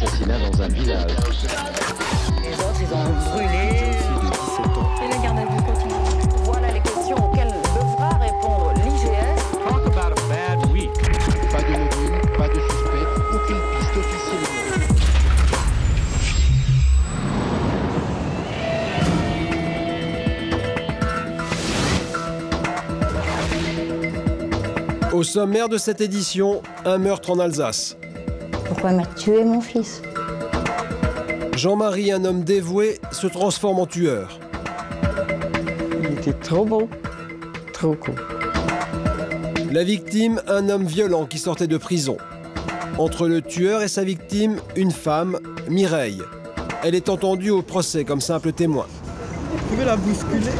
assassinat dans un village. Les autres, ils ont brûlé. Et la garde à vue continue. Voilà les questions auxquelles devra répondre l'IGF. Talk about a bad week. Pas de mobile, pas de suspect, aucune piste officiellement. Au sommaire de cette édition, un meurtre en Alsace. Pourquoi m'a tué mon fils? Jean-Marie, un homme dévoué, se transforme en tueur. Il était trop bon, trop con. La victime, un homme violent qui sortait de prison. Entre le tueur et sa victime, une femme, Mireille. Elle est entendue au procès comme simple témoin. Vous pouvez la bousculer?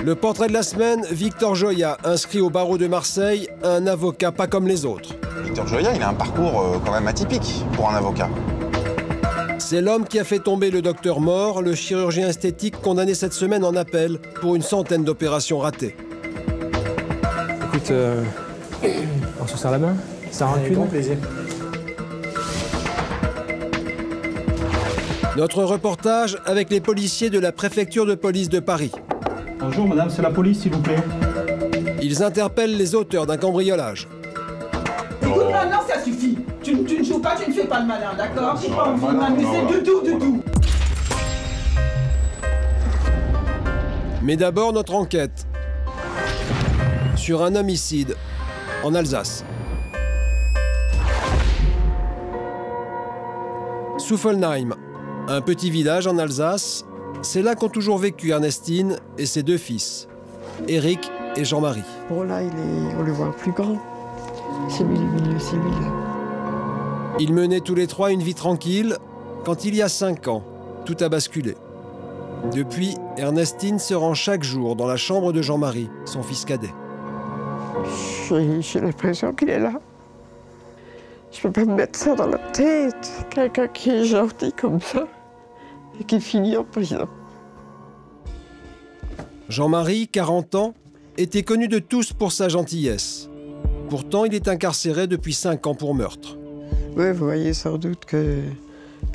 Le portrait de la semaine, Victor Joya, inscrit au barreau de Marseille, un avocat pas comme les autres. Victor Joya, il a un parcours quand même atypique pour un avocat. C'est l'homme qui a fait tomber le docteur Mort, le chirurgien esthétique condamné cette semaine en appel pour une centaine d'opérations ratées. Écoute, on se serre la main, ça rancune. Grand plaisir. Notre reportage avec les policiers de la préfecture de police de Paris. Bonjour madame, c'est la police s'il vous plaît. Ils interpellent les auteurs d'un cambriolage. Écoute, maintenant ça suffit. Tu ne joues pas, tu ne fais pas le malin, d'accord? J'ai pas envie de m'amuser du tout. Mais d'abord, notre enquête sur un homicide en Alsace. Suffelnheim, un petit village en Alsace. C'est là qu'ont toujours vécu Ernestine et ses deux fils, Eric et Jean-Marie. Bon là, on le voit plus grand. C'est lui le milieu, c'est lui là. Ils menaient tous les trois une vie tranquille quand il y a 5 ans, tout a basculé. Depuis, Ernestine se rend chaque jour dans la chambre de Jean-Marie, son fils cadet. J'ai l'impression qu'il est là. Je peux pas me mettre ça dans la tête. Quelqu'un qui est gentil comme ça et qui finit en prison. Jean-Marie, 40 ans, était connu de tous pour sa gentillesse. Pourtant, il est incarcéré depuis 5 ans pour meurtre. Oui, vous voyez sans doute que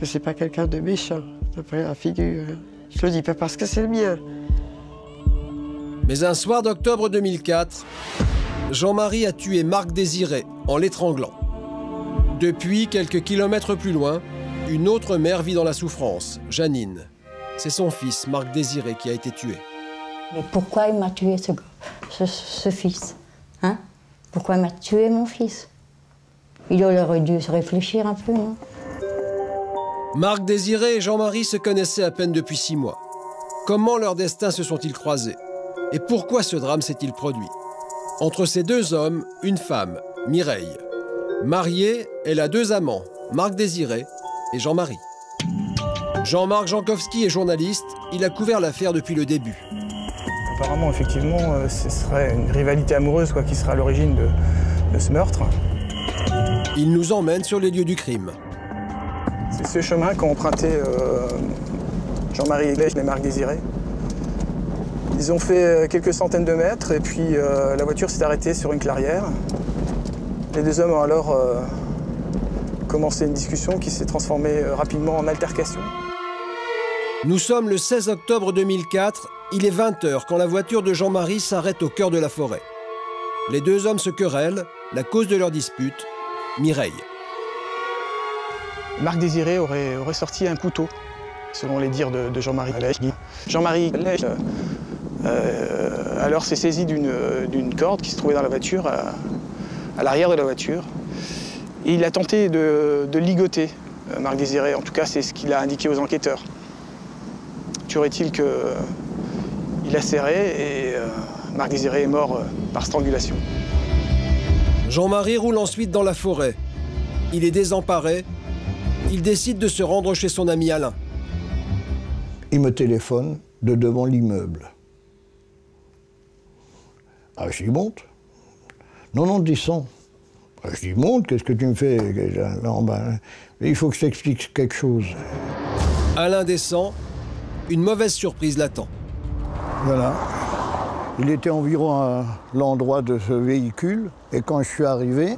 c'est pas quelqu'un de méchant, d'après la figure. Je le dis pas parce que c'est le mien. Mais un soir d'octobre 2004, Jean-Marie a tué Marc Désiré en l'étranglant. Depuis, quelques kilomètres plus loin, une autre mère vit dans la souffrance, Janine. C'est son fils, Marc Désiré, qui a été tué. Mais pourquoi il m'a tué ce fils, hein? Pourquoi il m'a tué mon fils? Il aurait dû se réfléchir un peu, non? Marc Désiré et Jean-Marie se connaissaient à peine depuis 6 mois. Comment leurs destins se sont-ils croisés? Et pourquoi ce drame s'est-il produit? Entre ces deux hommes, une femme, Mireille. Mariée, elle a 2 amants, Marc Désiré et Jean-Marie. Jean-Marc Jankowski est journaliste, il a couvert l'affaire depuis le début. Apparemment, effectivement, ce serait une rivalité amoureuse qui serait à l'origine de ce meurtre. Il nous emmène sur les lieux du crime. C'est ce chemin qu'ont emprunté Jean-Marie et Marc Désiré. Ils ont fait quelques centaines de mètres et puis la voiture s'est arrêtée sur une clairière. Les 2 hommes ont alors commencé une discussion qui s'est transformée rapidement en altercation. Nous sommes le 16 octobre 2004, il est 20h quand la voiture de Jean-Marie s'arrête au cœur de la forêt. Les 2 hommes se querellent, la cause de leur dispute, Mireille. Marc Désiré aurait sorti un couteau, selon les dires de Jean-Marie. Jean-Marie alors s'est saisi d'une corde qui se trouvait dans la voiture, à l'arrière de la voiture. Et il a tenté de ligoter Marc Désiré, en tout cas c'est ce qu'il a indiqué aux enquêteurs. Tuerait-il qu'il a serré et Marc Désiré est mort par strangulation. Jean-Marie roule ensuite dans la forêt. Il est désemparé. Il décide de se rendre chez son ami Alain. Il me téléphone de devant l'immeuble. Ah, je dis monte. Non, descends. Je dis monte, qu'est-ce que tu me fais? Non, il faut que je t'explique quelque chose. Alain descend. Une mauvaise surprise l'attend. Voilà. Il était environ à l'endroit de ce véhicule. Et quand je suis arrivé,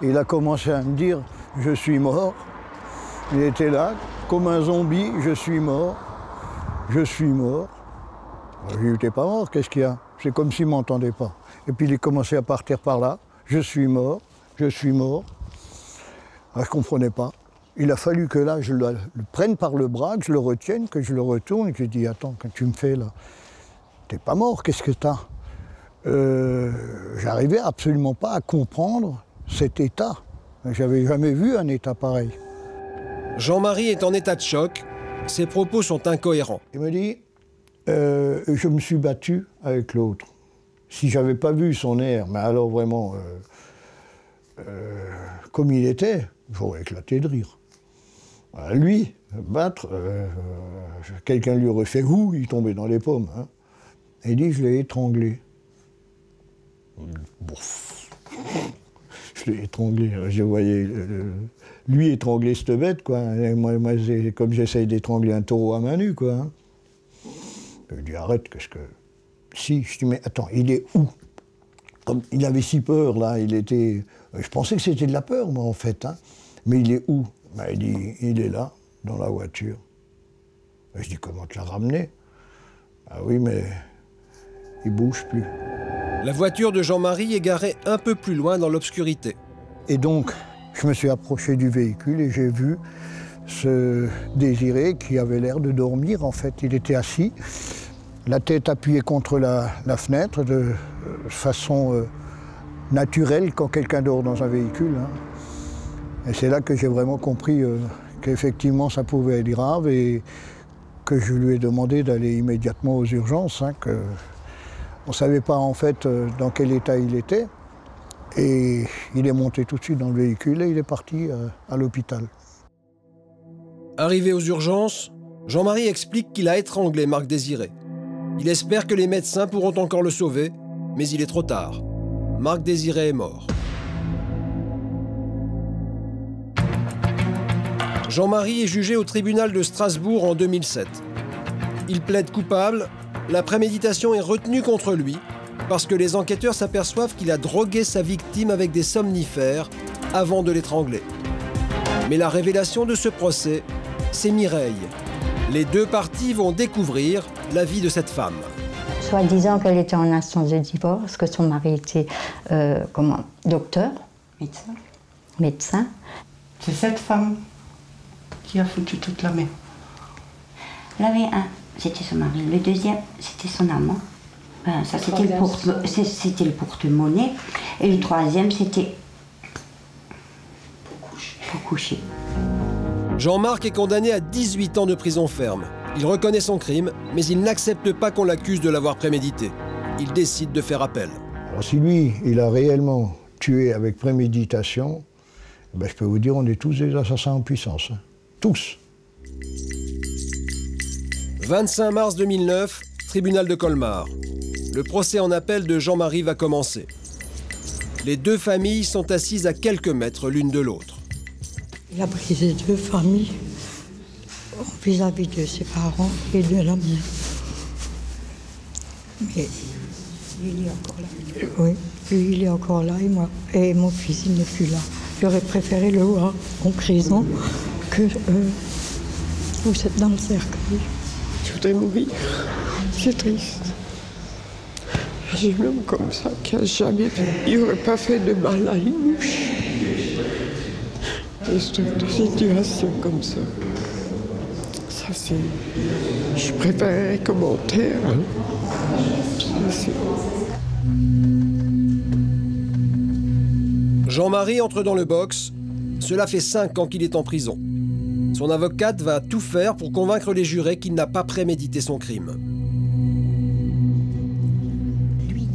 il a commencé à me dire « Je suis mort ». Il était là, comme un zombie, « Je suis mort, je suis mort ». Je lui ai dit « T'es pas mort, qu'est-ce qu'il y a ?» C'est comme s'il ne m'entendait pas. Et puis il est commencé à partir par là, « Je suis mort, je suis mort ». Je ne comprenais pas. Il a fallu que là, je le prenne par le bras, que je le retienne, que je le retourne, et que je dis « Attends, quand tu me fais là, t'es pas mort, qu'est-ce que t'as » J'arrivais absolument pas à comprendre cet état. J'avais jamais vu un état pareil. Jean-Marie est en état de choc. Ses propos sont incohérents. Il me dit je me suis battu avec l'autre. Si j'avais pas vu son air, mais alors vraiment comme il était, j'aurais éclaté de rire. Voilà, lui, battre, quelqu'un lui aurait fait ouh, il tombait dans les pommes. Hein. Il dit je l'ai étranglé. Bon. Je l'ai étranglé. Je voyais lui étrangler cette bête, quoi. Et moi comme j'essaye d'étrangler un taureau à main nue, quoi. Hein. Je lui dis arrête, qu'est-ce que. Si, je dis mais attends, il est où? Comme il avait si peur, là, il était. Je pensais que c'était de la peur, moi, en fait. Hein. Mais il est où? Ben, il dit il est là, dans la voiture. Ben, je dis comment tu l'as ramené? Ah oui, mais il bouge plus. La voiture de Jean-Marie est garée un peu plus loin dans l'obscurité. Et donc, je me suis approché du véhicule et j'ai vu ce Désiré qui avait l'air de dormir. En fait, il était assis, la tête appuyée contre la fenêtre de façon naturelle quand quelqu'un dort dans un véhicule. Hein. Et c'est là que j'ai vraiment compris qu'effectivement ça pouvait être grave et que je lui ai demandé d'aller immédiatement aux urgences. Hein, on ne savait pas en fait dans quel état il était. Et il est monté tout de suite dans le véhicule et il est parti à l'hôpital. Arrivé aux urgences, Jean-Marie explique qu'il a étranglé Marc Désiré. Il espère que les médecins pourront encore le sauver, mais il est trop tard. Marc Désiré est mort. Jean-Marie est jugé au tribunal de Strasbourg en 2007. Il plaide coupable. La préméditation est retenue contre lui parce que les enquêteurs s'aperçoivent qu'il a drogué sa victime avec des somnifères avant de l'étrangler. Mais la révélation de ce procès, c'est Mireille. Les deux parties vont découvrir la vie de cette femme. Soi-disant qu'elle était en instance de divorce, que son mari était docteur, médecin. C'est cette femme qui a foutu toute la merde. Il y avait un, c'était son mari. Le deuxième, c'était son amant. Ça, c'était le porte-monnaie. Et le troisième, c'était pour coucher. Jean-Marc est condamné à 18 ans de prison ferme. Il reconnaît son crime, mais il n'accepte pas qu'on l'accuse de l'avoir prémédité. Il décide de faire appel. Alors si lui, il a réellement tué avec préméditation, ben, je peux vous dire, on est tous des assassins en puissance. Hein. Tous. 25 mars 2009, tribunal de Colmar. Le procès en appel de Jean-Marie va commencer. Les deux familles sont assises à quelques mètres l'une de l'autre. Il a brisé deux familles vis-à-vis de ses parents et de la mienne. Mais il est encore là. Oui, lui, il est encore là et moi. Et mon fils, il n'est plus là. J'aurais préféré le voir en prison que vous êtes dans le cercueil. Je voudrais mourir. C'est triste. J'ai un homme comme ça qui n'a jamais fait. Il n'aurait pas fait de mal à une mouche. Et cette situation comme ça, ça c'est. Je préférerais commentaire. Hein. Jean-Marie entre dans le box. Cela fait 5 ans qu'il est en prison. Son avocate va tout faire pour convaincre les jurés qu'il n'a pas prémédité son crime. Lui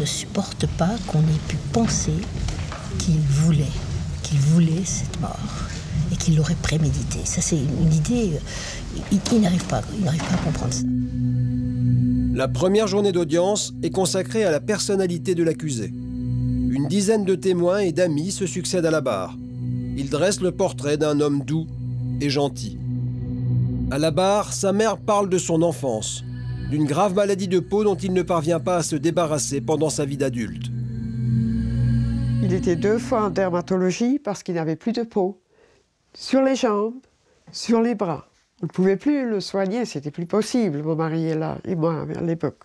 ne supporte pas qu'on ait pu penser qu'il voulait cette mort et qu'il l'aurait prémédité. Ça, c'est une idée. Il n'arrive pas à comprendre ça. La première journée d'audience est consacrée à la personnalité de l'accusé. Une dizaine de témoins et d'amis se succèdent à la barre. Ils dressent le portrait d'un homme doux et gentil. À la barre, sa mère parle de son enfance. d'une grave maladie de peau dont il ne parvient pas à se débarrasser pendant sa vie d'adulte. Il était 2 fois en dermatologie parce qu'il n'avait plus de peau. Sur les jambes, sur les bras. On ne pouvait plus le soigner, c'était plus possible, mon mari est là, et moi à l'époque.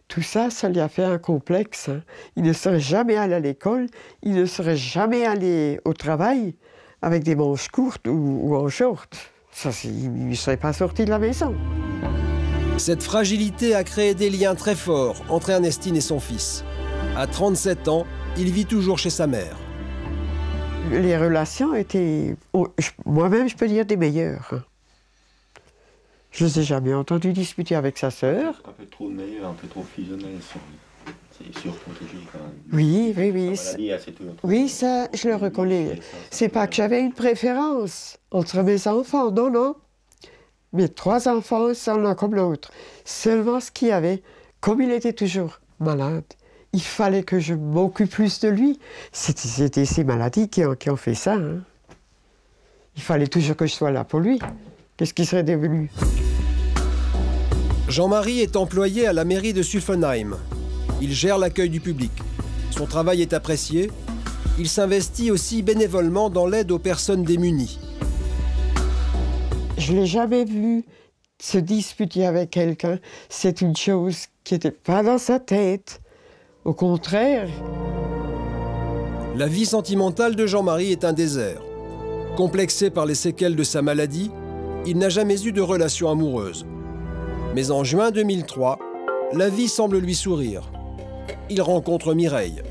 Tout ça, ça lui a fait un complexe. Hein. Il ne serait jamais allé à l'école, il ne serait jamais allé au travail avec des manches courtes ou en short. Ça, il ne serait pas sorti de la maison. Cette fragilité a créé des liens très forts entre Ernestine et son fils. À 37 ans, il vit toujours chez sa mère. Les relations étaient, moi-même, je peux dire, des meilleures. Je ne les ai jamais entendu discuter avec sa sœur. Un peu trop meilleur, un peu trop fusionné, c'est surprotégé quand même. Oui. Oui, ça, je le reconnais. C'est pas que j'avais une préférence entre mes enfants, non. Mes 3 enfants, c'est l'un comme l'autre. Seulement ce qu'il y avait, comme il était toujours malade, il fallait que je m'occupe plus de lui. C'était ces maladies qui ont fait ça. Hein. Il fallait toujours que je sois là pour lui. Qu'est-ce qui serait devenu? Jean-Marie est employé à la mairie de Sulfenheim. Il gère l'accueil du public. Son travail est apprécié. Il s'investit aussi bénévolement dans l'aide aux personnes démunies. Je ne l'ai jamais vu se disputer avec quelqu'un. C'est une chose qui n'était pas dans sa tête. Au contraire. La vie sentimentale de Jean-Marie est un désert. Complexé par les séquelles de sa maladie, il n'a jamais eu de relation amoureuse. Mais en juin 2003, la vie semble lui sourire. Il rencontre Mireille.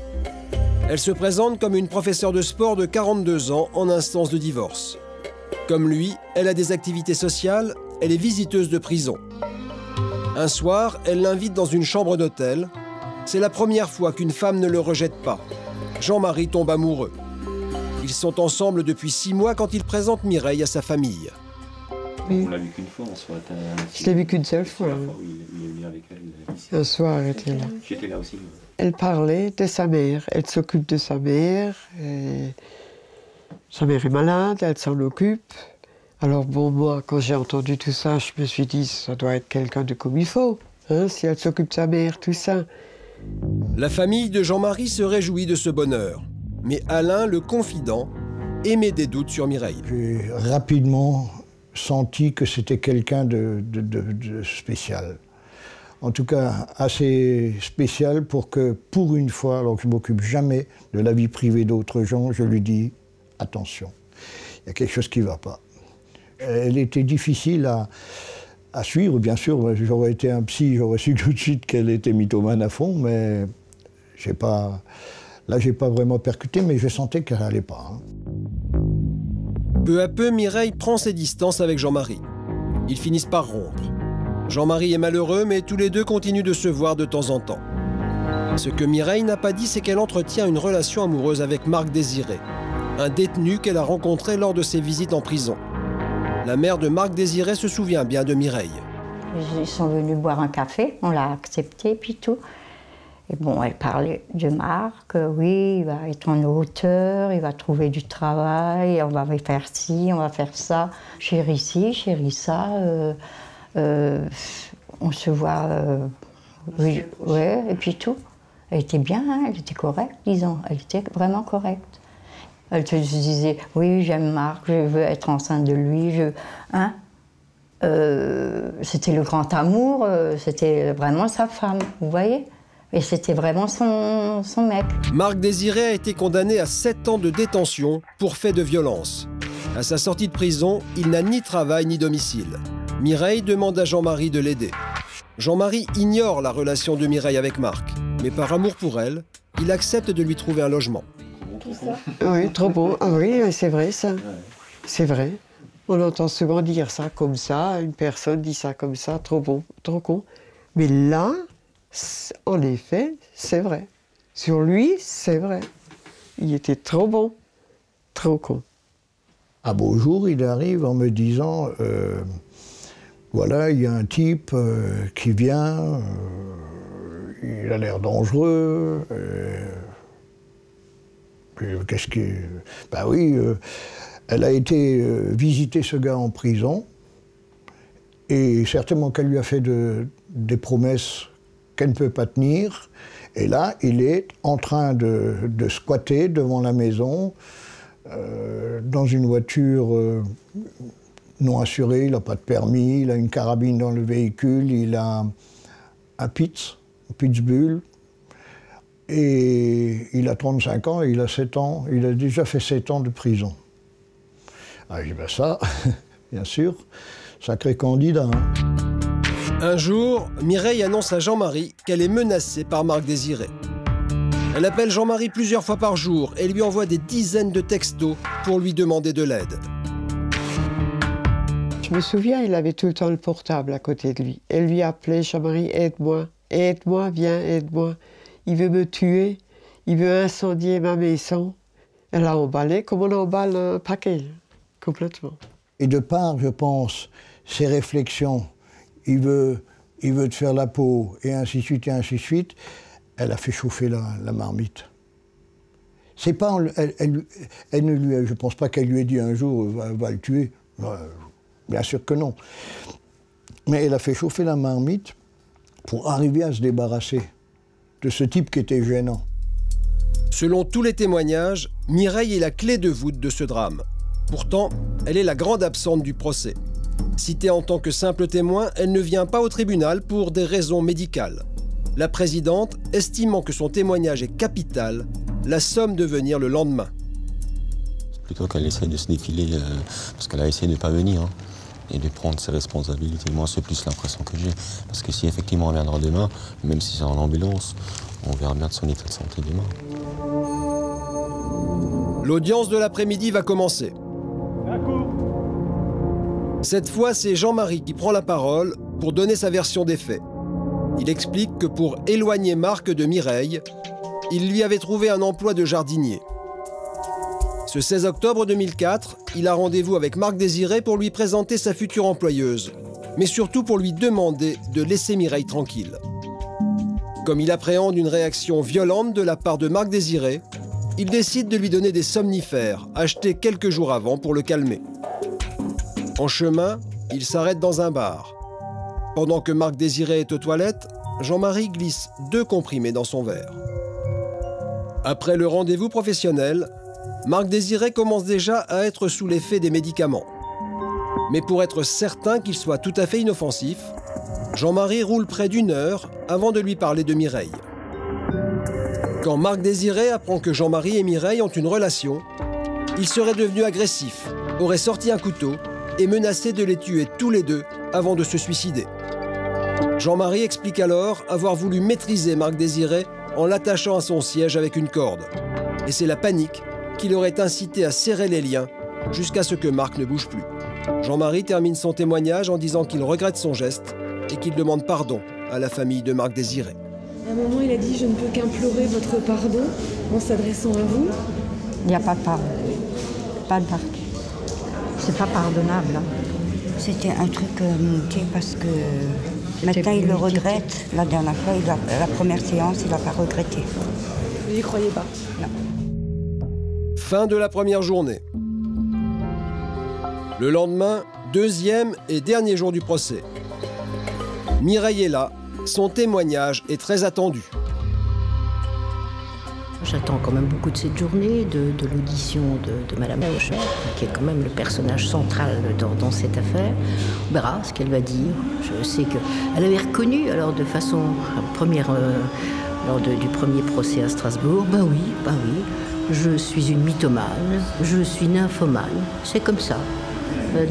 Elle se présente comme une professeure de sport de 42 ans en instance de divorce. Comme lui, elle a des activités sociales, elle est visiteuse de prison. Un soir, elle l'invite dans une chambre d'hôtel. C'est la première fois qu'une femme ne le rejette pas. Jean-Marie tombe amoureux. Ils sont ensemble depuis 6 mois quand il présente Mireille à sa famille. Oui. On l'a vu qu'une fois en soi. Je l'ai vu qu'une seule fois. Il est venu avec elle. Un soir, elle était là. J'étais là aussi. Elle parlait de sa mère. Elle s'occupe de sa mère. Sa mère est malade, elle s'en occupe. Alors bon, moi, quand j'ai entendu tout ça, je me suis dit, ça doit être quelqu'un de comme il faut. Hein, si elle s'occupe de sa mère, tout ça. La famille de Jean-Marie se réjouit de ce bonheur. Mais Alain, le confident, émet des doutes sur Mireille. J'ai rapidement senti que c'était quelqu'un de spécial. En tout cas, assez spécial pour que, pour une fois, alors que je ne m'occupe jamais de la vie privée d'autres gens, je lui dis « Attention, il y a quelque chose qui ne va pas ». Elle était difficile à suivre, bien sûr. J'aurais été un psy, j'aurais su tout de suite qu'elle était mythomane à fond, mais là, j'ai pas vraiment percuté, mais je sentais qu'elle n'allait pas. Hein. Peu à peu, Mireille prend ses distances avec Jean-Marie. Ils finissent par rompre. Jean-Marie est malheureux, mais tous les deux continuent de se voir de temps en temps. Ce que Mireille n'a pas dit, c'est qu'elle entretient une relation amoureuse avec Marc Désiré, un détenu qu'elle a rencontré lors de ses visites en prison. La mère de Marc Désiré se souvient bien de Mireille. Ils sont venus boire un café, on l'a accepté, puis tout. Et bon, elle parlait de Marc, oui, il va être en hauteur, il va trouver du travail, on va faire ci, on va faire ça. Chérie ci, chérie ça, on se voit, oui, ouais, et puis tout. Elle était bien, hein, elle était correcte, disons, elle était vraiment correcte. Elle te disait, oui, j'aime Marc, je veux être enceinte de lui, hein. C'était le grand amour, c'était vraiment sa femme, vous voyez? Et c'était vraiment son mec. Marc Désiré a été condamné à 7 ans de détention pour fait de violence. À sa sortie de prison, il n'a ni travail ni domicile. Mireille demande à Jean-Marie de l'aider. Jean-Marie ignore la relation de Mireille avec Marc, mais par amour pour elle, il accepte de lui trouver un logement. Oui, trop beau. Ah oui, c'est vrai ça. C'est vrai. On entend souvent dire ça comme ça, une personne dit ça comme ça, trop beau, trop con. Mais là, en effet, c'est vrai. Sur lui, c'est vrai. Il était trop bon, trop con. Un beau jour, il arrive en me disant voilà, il y a un type qui vient, il a l'air dangereux. Qu'est-ce qui. Ben oui, elle a été visiter ce gars en prison, et certainement qu'elle lui a fait de des promesses qu'elle ne peut pas tenir. Et là, il est en train de squatter devant la maison, dans une voiture non assurée, il n'a pas de permis, il a une carabine dans le véhicule, il a un Pitbull, et il a 35 ans et il a 7 ans, il a déjà fait 7 ans de prison. Ah, je dis, ben ça, bien sûr, sacré candidat. Hein. Un jour, Mireille annonce à Jean-Marie qu'elle est menacée par Marc Désiré. Elle appelle Jean-Marie plusieurs fois par jour et lui envoie des dizaines de textos pour lui demander de l'aide. Je me souviens, il avait tout le temps le portable à côté de lui. Elle lui appelait, Jean-Marie, aide-moi, viens, aide-moi. Il veut me tuer, il veut incendier ma maison. Elle a emballé comme on emballe un paquet, complètement. Et de par, je pense, ses réflexions, il veut te faire la peau, et ainsi de suite, et ainsi de suite, elle a fait chauffer la marmite. C'est pas, elle ne lui, je pense pas qu'elle lui ait dit un jour, va le tuer. Bien sûr que non. Mais elle a fait chauffer la marmite pour arriver à se débarrasser de ce type qui était gênant. Selon tous les témoignages, Mireille est la clé de voûte de ce drame. Pourtant, elle est la grande absente du procès. Citée en tant que simple témoin, elle ne vient pas au tribunal pour des raisons médicales. La présidente, estimant que son témoignage est capital, la somme de venir le lendemain. Plutôt qu'elle essaie de se défiler, parce qu'elle a essayé de ne pas venir, hein, et de prendre ses responsabilités. Moi, c'est plus l'impression que j'ai. Parce que si effectivement elle viendra demain, même si c'est en ambulance, on verra bien de son état de santé demain. L'audience de l'après-midi va commencer. Cette fois, c'est Jean-Marie qui prend la parole pour donner sa version des faits. Il explique que pour éloigner Marc de Mireille, il lui avait trouvé un emploi de jardinier. Ce 16 octobre 2004, il a rendez-vous avec Marc Désiré pour lui présenter sa future employeuse, mais surtout pour lui demander de laisser Mireille tranquille. Comme il appréhende une réaction violente de la part de Marc Désiré, il décide de lui donner des somnifères, achetés quelques jours avant pour le calmer. En chemin, il s'arrête dans un bar. Pendant que Marc Désiré est aux toilettes, Jean-Marie glisse 2 comprimés dans son verre. Après le rendez-vous professionnel, Marc Désiré commence déjà à être sous l'effet des médicaments. Mais pour être certain qu'il soit tout à fait inoffensif, Jean-Marie roule près d'1 heure avant de lui parler de Mireille. Quand Marc Désiré apprend que Jean-Marie et Mireille ont une relation, il serait devenu agressif, aurait sorti un couteau et menacé de les tuer tous les deux avant de se suicider. Jean-Marie explique alors avoir voulu maîtriser Marc Désiré en l'attachant à son siège avec une corde. Et c'est la panique qui l'aurait incité à serrer les liens jusqu'à ce que Marc ne bouge plus. Jean-Marie termine son témoignage en disant qu'il regrette son geste et qu'il demande pardon à la famille de Marc Désiré. À un moment, il a dit « Je ne peux qu'implorer votre pardon en s'adressant à vous ». Il n'y a pas de pardon. Pas de pardon. C'est pas pardonnable. Hein. C'était un truc manqué parce que maintenant il le regrette. La dernière fois, la première séance, il n'a pas regretté. Vous n'y croyez pas? Non. Fin de la première journée. Le lendemain, 2e et dernier jour du procès. Mireille est là. Son témoignage est très attendu. J'attends quand même beaucoup de cette journée, de l'audition de Madame Hoche, qui est quand même le personnage central dans cette affaire. On verra ce qu'elle va dire. Je sais qu'elle avait reconnu, alors de façon première, lors du premier procès à Strasbourg, bah oui, je suis une mythomane, je suis nymphomane, c'est comme ça.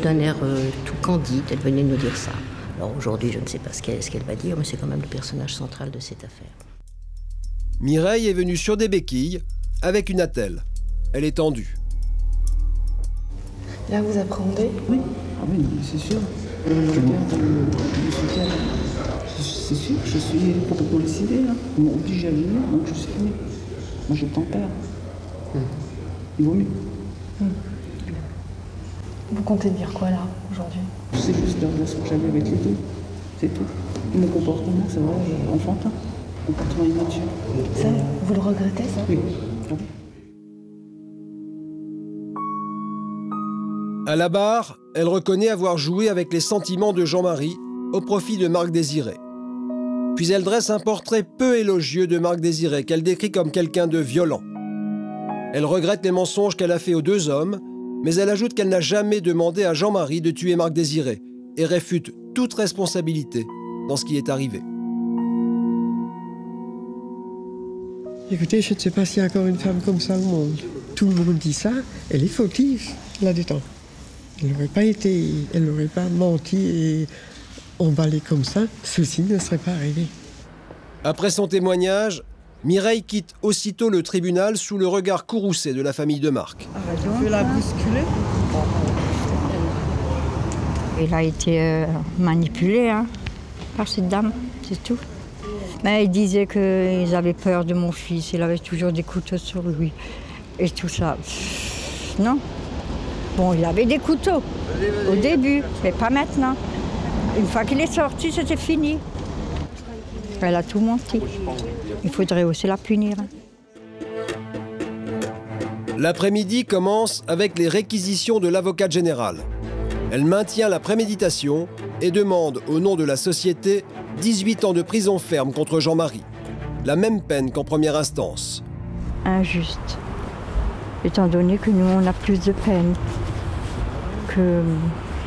D'un air tout candide, elle venait nous dire ça. Alors aujourd'hui, je ne sais pas ce qu'elle va dire, mais c'est quand même le personnage central de cette affaire. Mireille est venue sur des béquilles avec une attelle. Elle est tendue. Là, vous appréhendez? Oui, ah oui, c'est sûr. C'est sûr, je suis complètement décidée. Hein. Ils m'ont obligé à venir, donc je suis venue. Moi, je tempère. Il vaut mieux. Vous comptez dire quoi, là, aujourd'hui? C'est juste la relation que j'avais avec les deux. C'est tout. Mon comportement, c'est vrai, enfantin. Comportement immature. Ça, vous le regrettez, ça? Oui. À la barre, elle reconnaît avoir joué avec les sentiments de Jean-Marie au profit de Marc Désiré. Puis elle dresse un portrait peu élogieux de Marc Désiré, qu'elle décrit comme quelqu'un de violent. Elle regrette les mensonges qu'elle a faits aux deux hommes, mais elle ajoute qu'elle n'a jamais demandé à Jean-Marie de tuer Marc Désiré et réfute toute responsabilité dans ce qui est arrivé. Écoutez, je ne sais pas s'il y a encore une femme comme ça au monde. Tout le monde dit ça, elle est fautive là-dedans. Elle n'aurait pas menti et emballé comme ça, ceci ne serait pas arrivé. Après son témoignage, Mireille quitte aussitôt le tribunal sous le regard courroucé de la famille de Marc. Tu veux la bousculer? Il a été manipulé par cette dame, c'est tout. Mais il disait qu'ils avaient peur de mon fils, il avait toujours des couteaux sur lui et tout ça. Non. Bon, il avait des couteaux au début, mais pas maintenant. Une fois qu'il est sorti, c'était fini. Elle a tout menti. Il faudrait aussi la punir. L'après-midi commence avec les réquisitions de l'avocate générale. Elle maintient la préméditation et demande, au nom de la société, 18 ans de prison ferme contre Jean-Marie. La même peine qu'en première instance. Injuste. Étant donné que nous, on a plus de peine que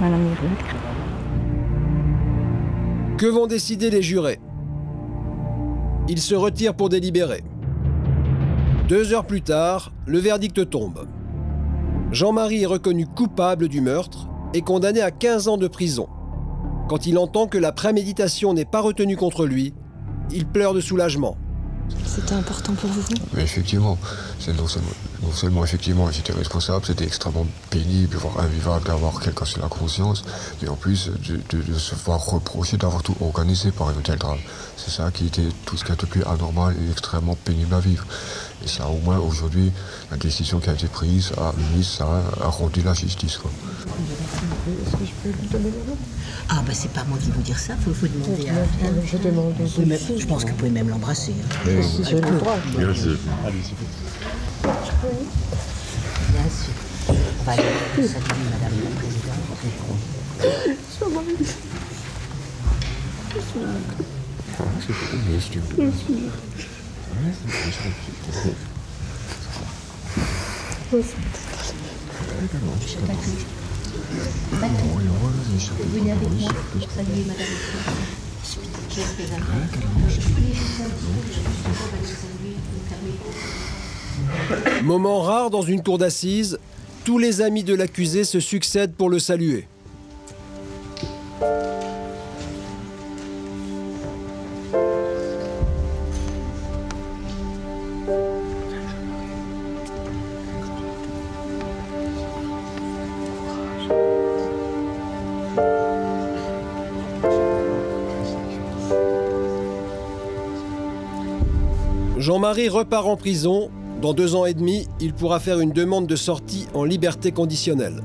Mme Irlec. Que vont décider les jurés? Ils se retirent pour délibérer. 2 heures plus tard, le verdict tombe. Jean-Marie est reconnu coupable du meurtre et condamné à 15 ans de prison. Quand il entend que la préméditation n'est pas retenue contre lui, il pleure de soulagement. C'était important pour vous? Mais effectivement, non seulement effectivement j'étais responsable, c'était extrêmement pénible, voire invivable d'avoir quelqu'un sur la conscience, mais en plus de se voir reprocher d'avoir tout organisé par un tel drame. C'est ça qui était tout ce qui était plus anormal et extrêmement pénible à vivre. Et ça, au moins aujourd'hui, la décision qui a été prise a rendu la justice, quoi. Est-ce que je peux lui donner la main? Ah ben c'est pas moi qui vous dire ça, faut demander à... Je demande aussi. Je pense que vous pouvez même l'embrasser. Oui. Si j'ai le droit. Bien sûr. Bien sûr. On va aller saluer Madame la Présidente. Venez avec moi pour saluer Madame le Moment rare dans une cour d'assises, tous les amis de l'accusé se succèdent pour le saluer. Jean-Marie repart en prison. Dans 2 ans et demi, il pourra faire une demande de sortie en liberté conditionnelle.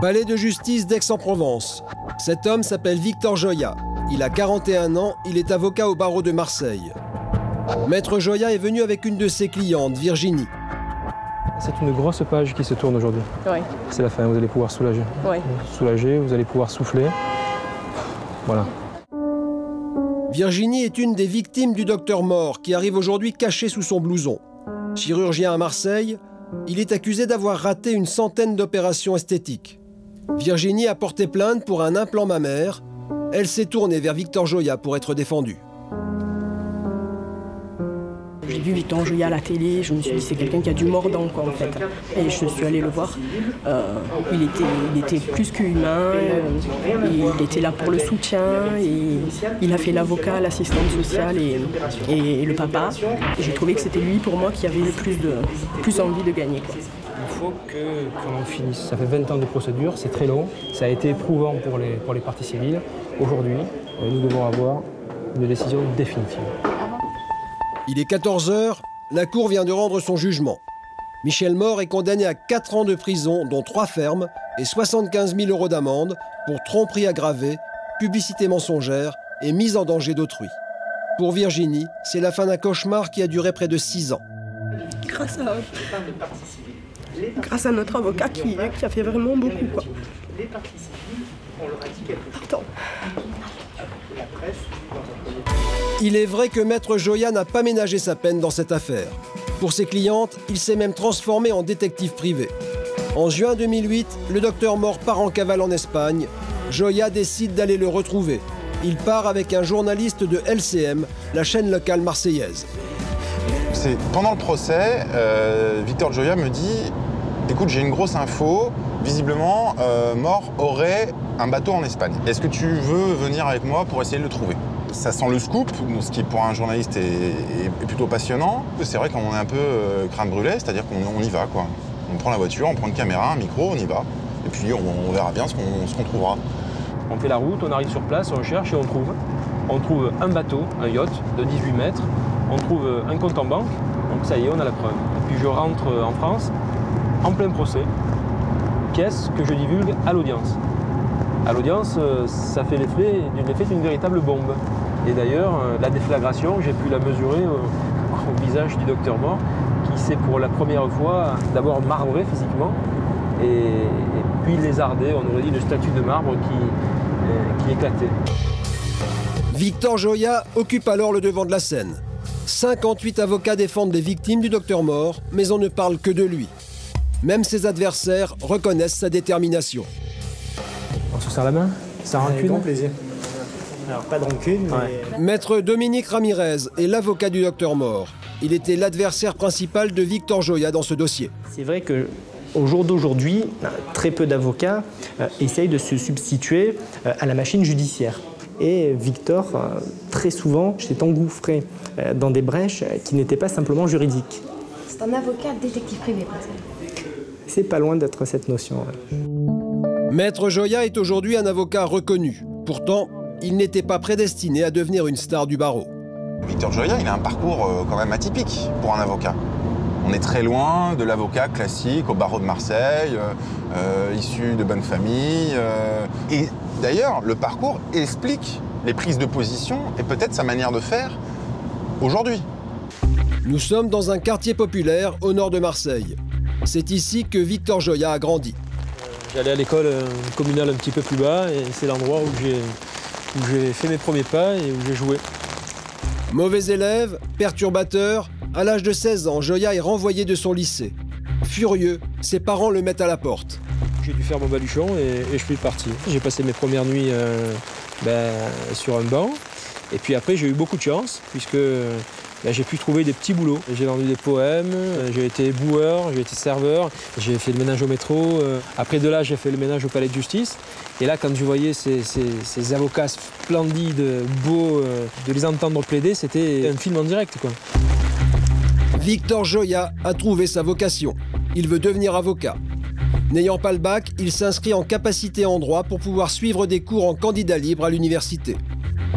Palais de justice d'Aix-en-Provence. Cet homme s'appelle Victor Joya. Il a 41 ans, il est avocat au barreau de Marseille. Maître Joya est venu avec une de ses clientes, Virginie. C'est une grosse page qui se tourne aujourd'hui. Oui. C'est la fin, vous allez pouvoir soulager. Oui. Soulager, vous allez pouvoir souffler. Voilà. Virginie est une des victimes du docteur mort qui arrive aujourd'hui caché sous son blouson. Chirurgien à Marseille, il est accusé d'avoir raté une centaine d'opérations esthétiques. Virginie a porté plainte pour un implant mammaire. Elle s'est tournée vers Victor Joya pour être défendue. J'ai vu Victor Joya à la télé, je me suis dit c'est quelqu'un qui a du mordant quoi en fait. Et je suis allée le voir. Il était plus qu'humain, il était là pour le soutien, et il a fait l'avocat, l'assistante sociale et le papa. Et j'ai trouvé que c'était lui pour moi qui avait le plus envie de gagner quoi. Il faut qu'on en finisse. Ça fait 20 ans de procédure, c'est très long. Ça a été éprouvant pour les parties civiles. Aujourd'hui, nous devons avoir une décision définitive. Il est 14 h, la Cour vient de rendre son jugement. Michel Mort est condamné à 4 ans de prison, dont 3 fermes et 75 000 € d'amende pour tromperie aggravée, publicité mensongère et mise en danger d'autrui. Pour Virginie, c'est la fin d'un cauchemar qui a duré près de 6 ans. Grâce à notre avocat qui a fait vraiment beaucoup, quoi. Pardon. Il est vrai que Maître Joya n'a pas ménagé sa peine dans cette affaire. Pour ses clientes, il s'est même transformé en détective privé. En juin 2008, le docteur Mort part en cavale en Espagne. Joya décide d'aller le retrouver. Il part avec un journaliste de LCM, la chaîne locale marseillaise. Pendant le procès, Victor Joya me dit « Écoute, j'ai une grosse info. Visiblement, Mort aurait un bateau en Espagne. Est-ce que tu veux venir avec moi pour essayer de le trouver ?» Ça sent le scoop, ce qui pour un journaliste est plutôt passionnant. C'est vrai qu'on est un peu crâne brûlée, c'est-à-dire qu'on y va, quoi. On prend la voiture, on prend une caméra, un micro, on y va. Et puis on verra bien ce qu'on trouvera. On fait la route, on arrive sur place, on cherche et on trouve. On trouve un bateau, un yacht de 18 mètres. On trouve un compte en banque. Donc ça y est, on a la preuve. Et puis je rentre en France, en plein procès. Pièce que je divulgue à l'audience. À l'audience, ça fait l'effet d'une véritable bombe. Et d'ailleurs, la déflagration, j'ai pu la mesurer au visage du docteur Mort, qui s'est pour la première fois d'abord marbré physiquement, et puis lézardé, on aurait dit, le statue de marbre qui éclatait. Victor Joya occupe alors le devant de la scène. 58 avocats défendent les victimes du docteur Mort, mais on ne parle que de lui. Même ses adversaires reconnaissent sa détermination. On se serre la main, ça rancune. Grand plaisir. Alors, pas de rancune, mais... Maître Dominique Ramirez est l'avocat du docteur Mort. Il était l'adversaire principal de Victor Joya dans ce dossier. C'est vrai qu'au jour d'aujourd'hui, très peu d'avocats essayent de se substituer à la machine judiciaire. Et Victor, très souvent, s'est engouffré dans des brèches qui n'étaient pas simplement juridiques. C'est un avocat détective privé, par exemple. C'est pas loin d'être cette notion. Maître Joya est aujourd'hui un avocat reconnu. Pourtant, il n'était pas prédestiné à devenir une star du barreau. Victor Joya, il a un parcours quand même atypique pour un avocat. On est très loin de l'avocat classique au barreau de Marseille, issu de bonnes familles. Et d'ailleurs, le parcours explique les prises de position et peut-être sa manière de faire aujourd'hui. Nous sommes dans un quartier populaire au nord de Marseille. C'est ici que Victor Joya a grandi. J'allais à l'école communale un petit peu plus bas et c'est l'endroit où j'ai fait mes premiers pas et où j'ai joué. Mauvais élève, perturbateur, à l'âge de 16 ans, Joya est renvoyé de son lycée. Furieux, ses parents le mettent à la porte. J'ai dû faire mon baluchon et je suis parti. J'ai passé mes premières nuits sur un banc. Et puis après, j'ai eu beaucoup de chance puisque j'ai pu trouver des petits boulots. J'ai vendu des poèmes, j'ai été boueur, j'ai été serveur, j'ai fait le ménage au métro. Après de là, j'ai fait le ménage au palais de justice. Et là, quand je voyais ces avocats splendides, beaux, de les entendre plaider, c'était un film en direct, quoi. Victor Joya a trouvé sa vocation. Il veut devenir avocat. N'ayant pas le bac, il s'inscrit en capacité en droit pour pouvoir suivre des cours en candidat libre à l'université.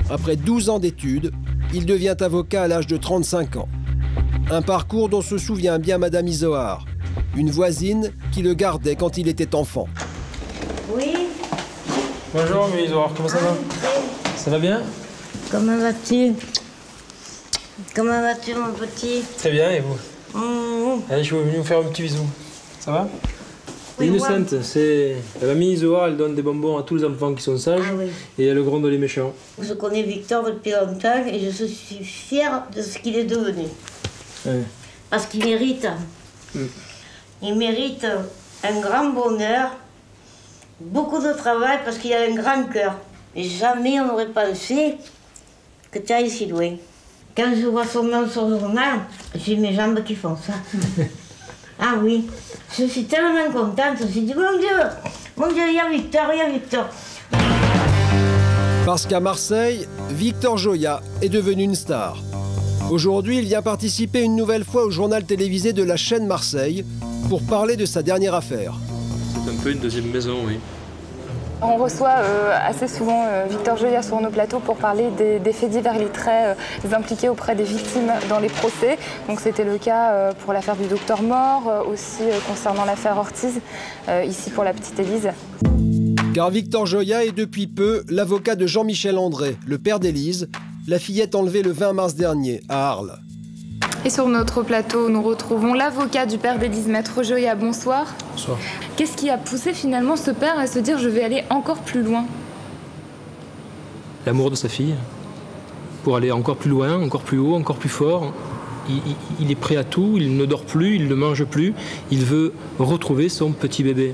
Après 12 ans d'études, il devient avocat à l'âge de 35 ans. Un parcours dont se souvient bien Madame Isoard, une voisine qui le gardait quand il était enfant. Oui. Bonjour, Mme Isoard, comment ça va? Ça va bien? Comment vas-tu? Comment vas-tu, mon petit? Très bien, et vous? Allez, je suis venu vous faire un petit bisou. Ça va? Oui, Innocente, c'est la mamie Isoard, elle donne des bonbons à tous les enfants qui sont sages et elle gronde les méchants. Je connais Victor depuis longtemps et je suis fière de ce qu'il est devenu. Ouais. Parce qu'il mérite. Il mérite un grand bonheur, beaucoup de travail parce qu'il a un grand cœur. Et jamais on n'aurait pensé que tu ailles si loin. Quand je vois son nom sur le journal, j'ai mes jambes qui font ça. Ah oui, je suis tellement contente, je me suis dit, mon Dieu, il y a Victor, il y a Victor. Parce qu'à Marseille, Victor Joya est devenu une star. Aujourd'hui, il vient participer une nouvelle fois au journal télévisé de la chaîne Marseille pour parler de sa dernière affaire. C'est un peu une deuxième maison, oui. On reçoit assez souvent Victor Joya sur nos plateaux pour parler des faits divers. Il est très impliqué auprès des victimes dans les procès. Donc c'était le cas pour l'affaire du docteur Mort, aussi concernant l'affaire Ortiz, ici pour la petite Élise. Car Victor Joya est depuis peu l'avocat de Jean-Michel André, le père d'Élise, la fillette enlevée le 20 mars dernier à Arles. Et sur notre plateau, nous retrouvons l'avocat du père d'Élise, Maître Joya. Bonsoir. Bonsoir. Qu'est-ce qui a poussé finalement ce père à se dire « je vais aller encore plus loin » ? L'amour de sa fille, pour aller encore plus loin, encore plus haut, encore plus fort. Il est prêt à tout, il ne dort plus, il ne mange plus, il veut retrouver son petit bébé.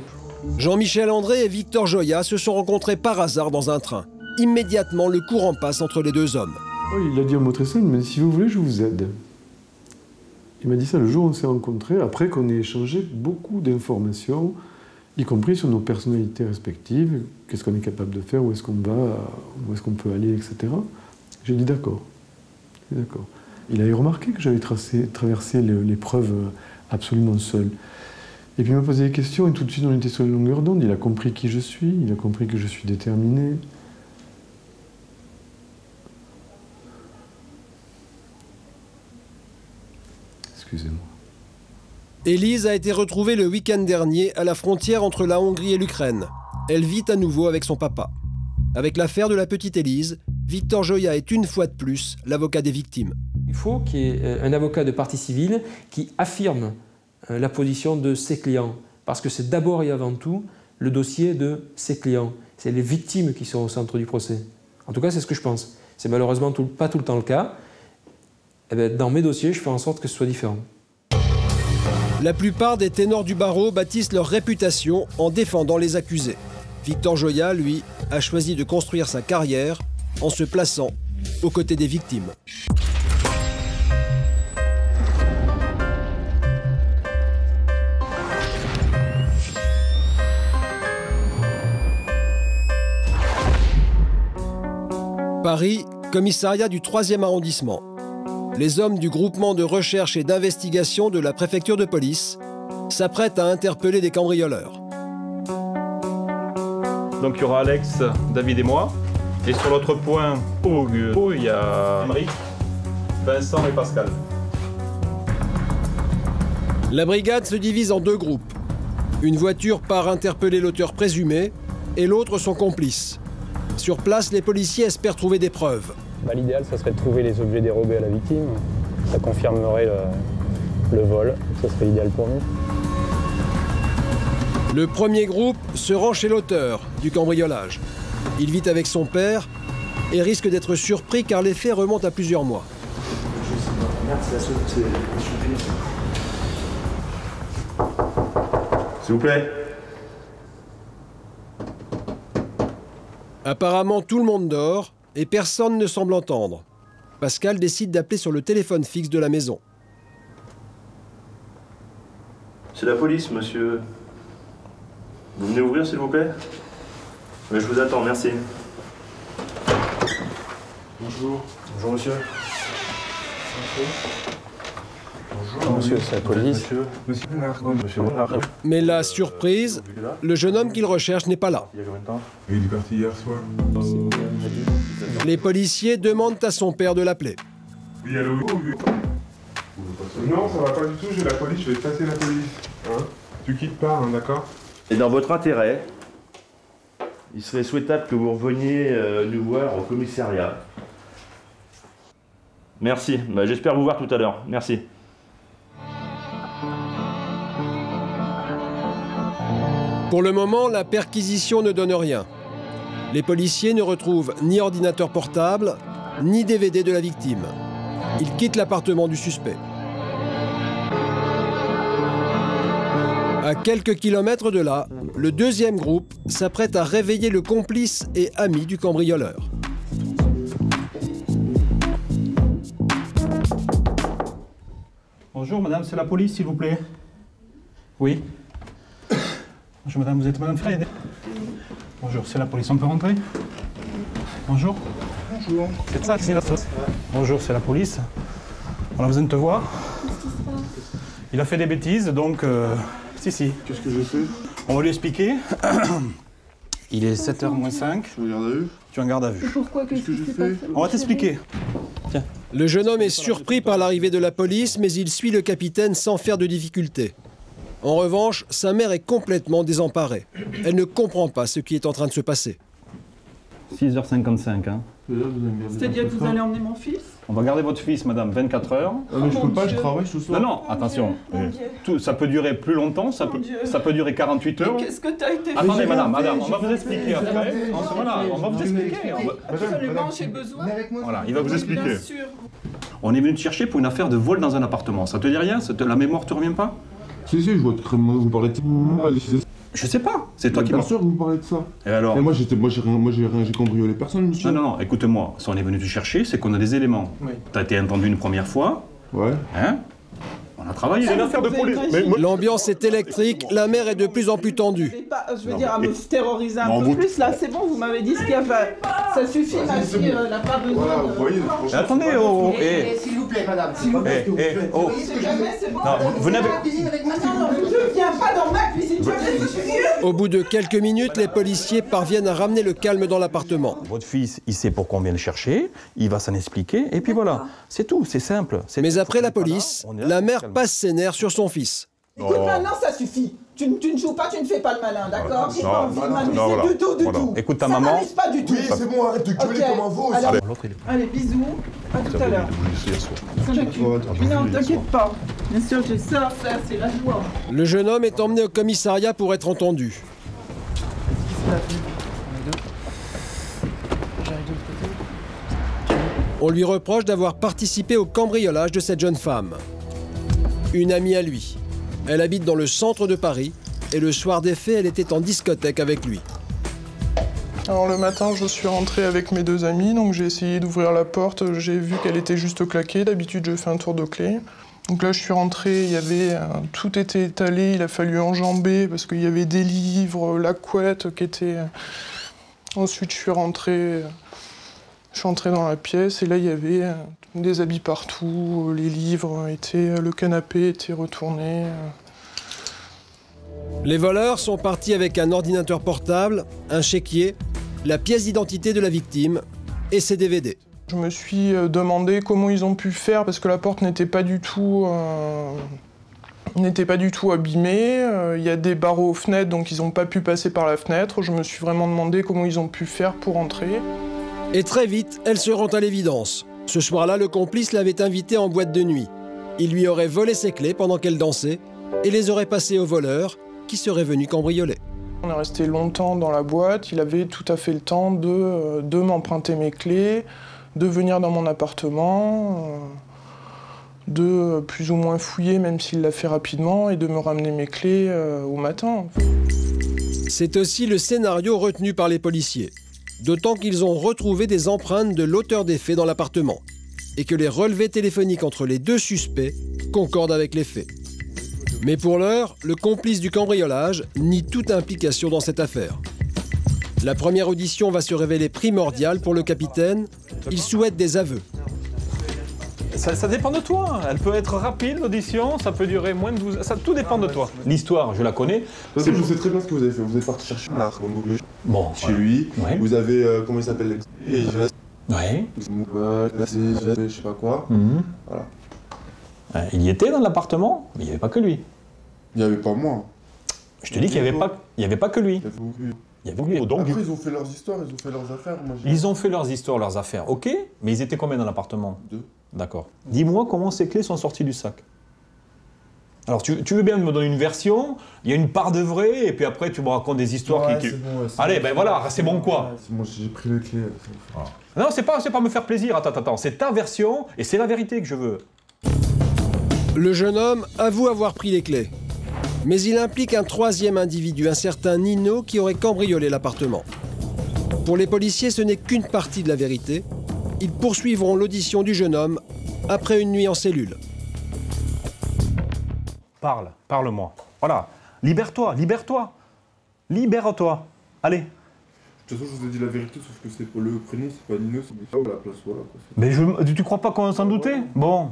Jean-Michel André et Victor Joya se sont rencontrés par hasard dans un train. Immédiatement, le courant passe entre les deux hommes. Il a dit un mot très simple, il m'a dit « si vous voulez, je vous aide ». Il m'a dit ça le jour où on s'est rencontrés, après qu'on ait échangé beaucoup d'informations, y compris sur nos personnalités respectives, qu'est-ce qu'on est capable de faire, où est-ce qu'on va, où est-ce qu'on peut aller, etc. J'ai dit d'accord. D'accord. Il avait remarqué que j'avais traversé l'épreuve absolument seul. Et puis il m'a posé des questions et tout de suite on était sur une longueur d'onde. Il a compris qui je suis, il a compris que je suis déterminé. Excusez-moi. Élise a été retrouvée le week-end dernier à la frontière entre la Hongrie et l'Ukraine. Elle vit à nouveau avec son papa. Avec l'affaire de la petite Élise, Victor Joya est une fois de plus l'avocat des victimes. Il faut qu'il y ait un avocat de partie civile qui affirme la position de ses clients. Parce que c'est d'abord et avant tout le dossier de ses clients. C'est les victimes qui sont au centre du procès. En tout cas, c'est ce que je pense. C'est malheureusement pas tout le temps le cas. Eh bien, dans mes dossiers, je fais en sorte que ce soit différent. La plupart des ténors du barreau bâtissent leur réputation en défendant les accusés. Victor Joya, lui, a choisi de construire sa carrière en se plaçant aux côtés des victimes. Paris, commissariat du 3e arrondissement. Les hommes du groupement de recherche et d'investigation de la préfecture de police s'apprêtent à interpeller des cambrioleurs. Donc il y aura Alex, David et moi. Et sur l'autre point, il y a Marie, Vincent et Pascal. La brigade se divise en deux groupes. Une voiture part interpeller l'auteur présumé et l'autre son complice. Sur place, les policiers espèrent trouver des preuves. L'idéal, ça serait de trouver les objets dérobés à la victime. Ça confirmerait le vol. Ça serait l'idéal pour nous. Le premier groupe se rend chez l'auteur du cambriolage. Il vit avec son père et risque d'être surpris car les faits remontent à plusieurs mois. S'il vous plaît. Apparemment, tout le monde dort et personne ne semble entendre. Pascal décide d'appeler sur le téléphone fixe de la maison. C'est la police, monsieur. Vous venez ouvrir, s'il vous plaît? Oui, je vous attends, merci. Bonjour. Bonjour, monsieur. Bonjour, monsieur, c'est la police. Monsieur. Mais la surprise, le jeune homme qu'il recherche n'est pas là. Il y a combien de temps? Il est parti hier soir. Les policiers demandent à son père de l'appeler. Oui, allô? Non, ça va pas du tout, j'ai la police, je vais te passer la police. Hein? Tu quittes pas, hein, d'accord? Et dans votre intérêt, il serait souhaitable que vous reveniez nous voir au commissariat. Merci. Bah, j'espère vous voir tout à l'heure. Merci. Pour le moment, la perquisition ne donne rien. Les policiers ne retrouvent ni ordinateur portable, ni DVD de la victime. Ils quittent l'appartement du suspect. À quelques kilomètres de là, le deuxième groupe s'apprête à réveiller le complice et ami du cambrioleur. Bonjour madame, c'est la police s'il vous plaît. Oui. Bonjour madame, vous êtes madame Fred? Bonjour, c'est la police, on peut rentrer? Bonjour. Bonjour. C'est ça, c'est la police. Bonjour, c'est la police. On a besoin de te voir. Il a fait des bêtises, donc... Si. Qu'est-ce que je fais? On va lui expliquer. Il est 7h moins 5. Tu es en garde à vue? Tu es en garde à vue. Pourquoi? Qu'est-ce que j'ai fait? On va t'expliquer. Tiens. Le jeune homme est surpris par l'arrivée de la police, mais il suit le capitaine sans faire de difficultés. En revanche, sa mère est complètement désemparée. Elle ne comprend pas ce qui est en train de se passer. 6h55, hein. C'est-à-dire que vous allez emmener mon fils? On va garder votre fils, madame, 24 heures. Ah, mais je peux pas, je travaille ce soir. Non, non, attention. Ça peut durer plus longtemps, ça peut durer 48 heures. Qu'est-ce que t'as été fait? Attendez, madame, on va vous expliquer après. Voilà, on va vous expliquer. Absolument, j'ai besoin. Voilà, il va vous expliquer. Bien sûr. On est venu te chercher pour une affaire de vol dans un appartement. Ça te dit rien? La mémoire te revient pas? Si, je vois que vous parlez de... Je sais pas, c'est toi qui m'as... Bien sûr que vous parlez de ça. Et alors? Et moi, j'ai cambriolé personne, monsieur. Non, écoute-moi, si on est venu te chercher, c'est qu'on a des éléments. Oui. T'as été entendu une première fois. Ouais. Hein? On a travaillé. C'est une affaire de police. L'ambiance est électrique, la mère est de plus en plus tendue. Je veux dire, à me terroriser un peu plus, là, c'est bon, vous m'avez dit ce qu'il y avait. Ça suffit, ma fille, elle n'a pas besoin de... Vous voyez, attendez, S'il vous plaît, madame, s'il vous plaît. Oh. Non, vous n'avez... Je viens pas dans ma cuisine, je suis... Au bout de quelques minutes, les policiers parviennent à ramener le calme dans l'appartement. Votre fils, il sait pourquoi on vient le chercher, il va s'en expliquer, et puis voilà. C'est tout, c'est simple. Mais après la police, la mère passe ses nerfs sur son fils. Écoute, maintenant, ça suffit. Tu ne joues pas, tu ne fais pas le malin, d'accord? J'ai pas envie de m'amuser du tout. Écoute ta maman. Ça m'amuse pas du tout. Oui, c'est bon, arrête de gueuler comme un veau. Allez, bisous. À tout à l'heure. Non, t'inquiète pas. Bien sûr, j'ai ça à faire, c'est la joie. Le jeune homme est emmené au commissariat pour être entendu. On lui reproche d'avoir participé au cambriolage de cette jeune femme. Une amie à lui. Elle habite dans le centre de Paris et le soir des faits, elle était en discothèque avec lui. Alors le matin, je suis rentré avec mes deux amis, donc j'ai essayé d'ouvrir la porte, j'ai vu qu'elle était juste claquée, d'habitude je fais un tour de clé. Donc là je suis rentré, il y avait tout était étalé, il a fallu enjamber parce qu'il y avait des livres, la couette qui était... Ensuite je suis rentré dans la pièce et là il y avait des habits partout, les livres étaient, le canapé était retourné. Les voleurs sont partis avec un ordinateur portable, un chéquier, la pièce d'identité de la victime et ses DVD. Je me suis demandé comment ils ont pu faire parce que la porte n'était pas du tout abîmée. Il y a des barreaux aux fenêtres, donc ils n'ont pas pu passer par la fenêtre. Je me suis vraiment demandé comment ils ont pu faire pour entrer. Et très vite, elle se rend à l'évidence. Ce soir-là, le complice l'avait invitée en boîte de nuit. Il lui aurait volé ses clés pendant qu'elle dansait et les aurait passées au voleur qui serait venu cambrioler. On est resté longtemps dans la boîte. Il avait tout à fait le temps de m'emprunter mes clés, de venir dans mon appartement, de plus ou moins fouiller, même s'il l'a fait rapidement, et de me ramener mes clés au matin. C'est aussi le scénario retenu par les policiers. D'autant qu'ils ont retrouvé des empreintes de l'auteur des faits dans l'appartement et que les relevés téléphoniques entre les deux suspects concordent avec les faits. Mais pour l'heure, le complice du cambriolage nie toute implication dans cette affaire. La première audition va se révéler primordiale pour le capitaine. Il souhaite des aveux. Ça dépend de toi. Elle peut être rapide, l'audition, ça peut durer moins de 12... tout dépend de toi. L'histoire, je la connais. Je sais très bien ce que vous avez fait. Vous êtes parti chercher un arc chez lui. Ouais. Vous avez, comment il s'appelle? Ouais. Je sais pas quoi. Voilà. Il y était dans l'appartement, mais il n'y avait pas que lui. Il n'y avait pas moi. Je te dis qu'il n'y avait pas que lui. Il y avait lui. Donc, après, ils ont fait leurs histoires, ils ont fait leurs affaires. Ils ont fait leurs histoires, leurs affaires, ok. Mais ils étaient combien dans l'appartement? 2. D'accord. Dis-moi comment ces clés sont sorties du sac. Alors, tu veux bien me donner une version, il y a une part de vrai, et puis après, tu me racontes des histoires qui... Bon, allez, ben voilà, c'est bon quoi? C'est bon, j'ai pris les clés. Non, c'est pas me faire plaisir, attends, c'est ta version, et c'est la vérité que je veux. Le jeune homme avoue avoir pris les clés. Mais il implique un troisième individu, un certain Nino, qui aurait cambriolé l'appartement. Pour les policiers, ce n'est qu'une partie de la vérité. Ils poursuivront l'audition du jeune homme après une nuit en cellule. Parle-moi. Voilà, libère-toi. Libère-toi. Allez. De toute façon, je vous ai dit la vérité, sauf que c'est pas le prénom, c'est pas Nino, c'est pas la place, voilà. Mais tu crois pas qu'on s'en doutait? Bon.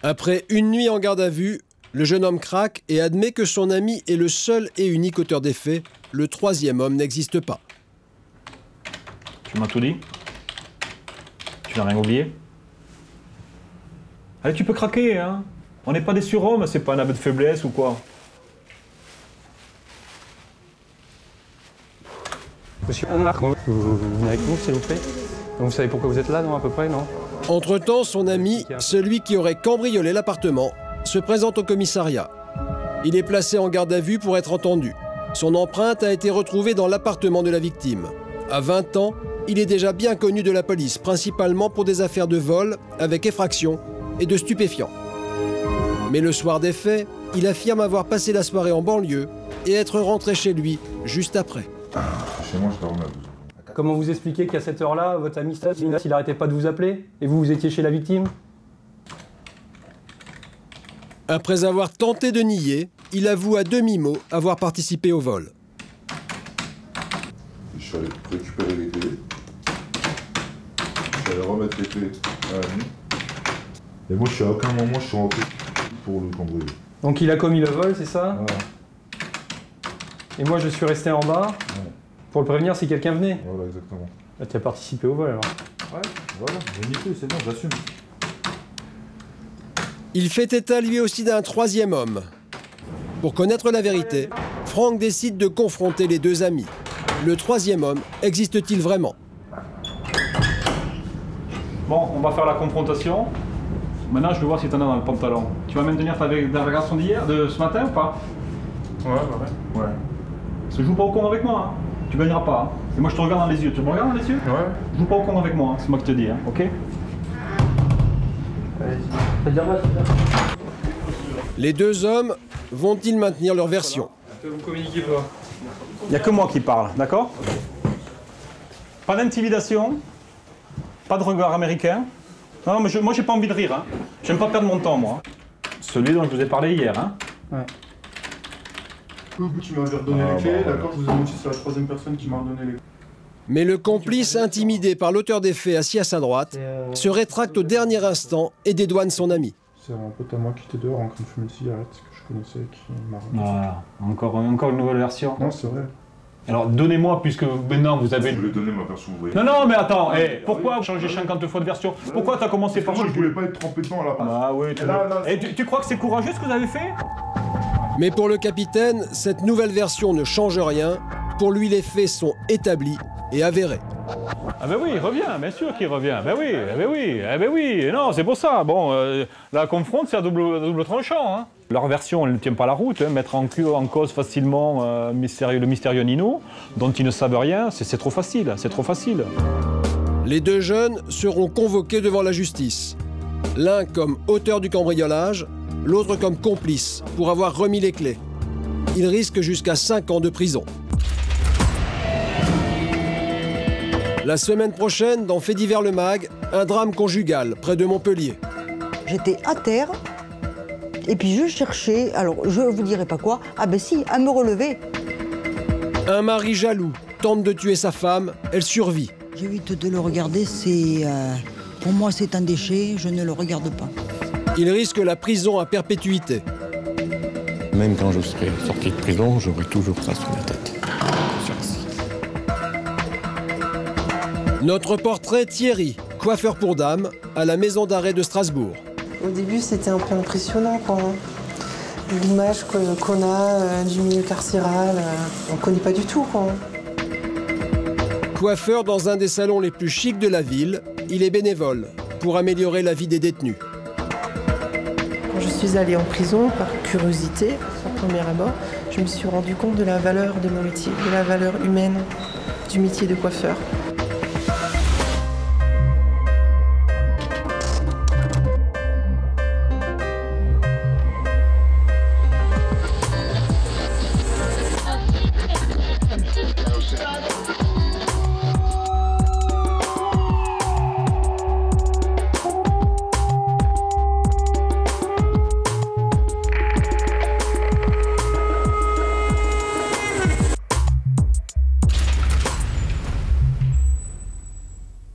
Après une nuit en garde à vue, Le jeune homme craque et admet que son ami est le seul et unique auteur des faits. Le troisième homme n'existe pas. Tu m'as tout dit? Tu n'as rien oublié? Allez, tu peux craquer, hein? On n'est pas des surhommes, c'est pas un aveu de faiblesse ou quoi? Monsieur Marc, vous venez avec nous, s'il vous plaît? Vous savez pourquoi vous êtes là, non, à peu près, non? Entre-temps, son ami, celui qui aurait cambriolé l'appartement, se présente au commissariat. Il est placé en garde à vue pour être entendu. Son empreinte a été retrouvée dans l'appartement de la victime. À 20 ans, il est déjà bien connu de la police, principalement pour des affaires de vol avec effraction et de stupéfiants. Mais le soir des faits, il affirme avoir passé la soirée en banlieue et être rentré chez lui juste après. Chez moi, je dormais à 12 h. Comment vous expliquez qu'à cette heure-là, votre ami Stas, il n'arrêtait pas de vous appeler? Et vous étiez chez la victime? Après avoir tenté de nier, il avoue à demi-mot avoir participé au vol. Je suis allé récupérer les clés. Je suis allé remettre les clés à la nuit. Et moi, à aucun moment, je suis rentré pour le cambrioler. Donc il a commis le vol, c'est ça? Voilà. Et moi, je suis resté en bas pour le prévenir si quelqu'un venait? Voilà, exactement. Là, tu as participé au vol, alors? Ouais, voilà, j'ai niqué, c'est bon, j'assume. Il fait état lui aussi d'un troisième homme. Pour connaître la vérité, Franck décide de confronter les deux amis. Le troisième homme existe-t-il vraiment? Bon, on va faire la confrontation. Maintenant, je veux voir si t'en as dans le pantalon. Tu vas maintenir ta garçon d'hier, de ce matin ou pas? Ouais. Se joue pas au con avec moi, hein. Tu gagneras pas. Hein. Et moi, je te regarde dans les yeux. Tu me regardes dans les yeux? Ouais. Joue pas au con avec moi, hein. C'est moi qui te dis, hein. Ok? Les deux hommes vont-ils maintenir leur version? Vous communiquez pas. Il n'y a que moi qui parle, d'accord? Pas d'intimidation, pas de regard américain. Non, mais moi j'ai pas envie de rire, hein. J'aime pas perdre mon temps, moi. Celui dont je vous ai parlé hier, hein. Ouais. Tu m'avais redonné les clés, d'accord? Je vous ai menti, c'est la troisième personne qui m'a redonné les clés. Mais le complice, intimidé par l'auteur des faits assis à sa droite, se rétracte au dernier instant et dédouane son ami. C'est un pote à moi qui était dehors en train de fumer une cigarette, que je connaissais, qui m'a Voilà, encore une nouvelle version. Non, c'est vrai. Alors donnez-moi, puisque maintenant vous avez... Je voulais donner ma version ouvrière. Non, mais attends, pourquoi changer 50 fois de version? Pourquoi t'as commencé par... Moi, je voulais pas être trempé dedans à la place. Ah oui, tu crois que c'est courageux ce que vous avez fait? Mais pour le capitaine, cette nouvelle version ne change rien. Pour lui, les faits sont établis et avérés. Ah ben oui, il revient, bien sûr qu'il revient. Ben oui, non, c'est pour ça. Bon, la confronte, c'est à double tranchant. Hein. Leur version, elle ne tient pas la route. Hein. Mettre en cause facilement le mystérieux Nino, dont ils ne savent rien, c'est trop facile, Les deux jeunes seront convoqués devant la justice. L'un comme auteur du cambriolage, l'autre comme complice pour avoir remis les clés. Ils risquent jusqu'à 5 ans de prison. La semaine prochaine, dans Fait divers le Mag, un drame conjugal près de Montpellier. J'étais à terre, et puis je cherchais, alors je vous dirai pas quoi, ah ben si, à me relever. Un mari jaloux tente de tuer sa femme, elle survit. J'évite de le regarder, pour moi c'est un déchet, je ne le regarde pas. Il risque la prison à perpétuité. Même quand je serai sorti de prison, j'aurai toujours ça sur la tête. Notre portrait Thierry, coiffeur pour dames, à la maison d'arrêt de Strasbourg. Au début, c'était un peu impressionnant, quoi. L'image qu'on a du milieu carcéral, on ne connaît pas du tout, quoi. Coiffeur dans un des salons les plus chics de la ville, il est bénévole pour améliorer la vie des détenus. Quand je suis allée en prison, par curiosité, au premier abord, je me suis rendu compte de la valeur de mon métier, de la valeur humaine du métier de coiffeur.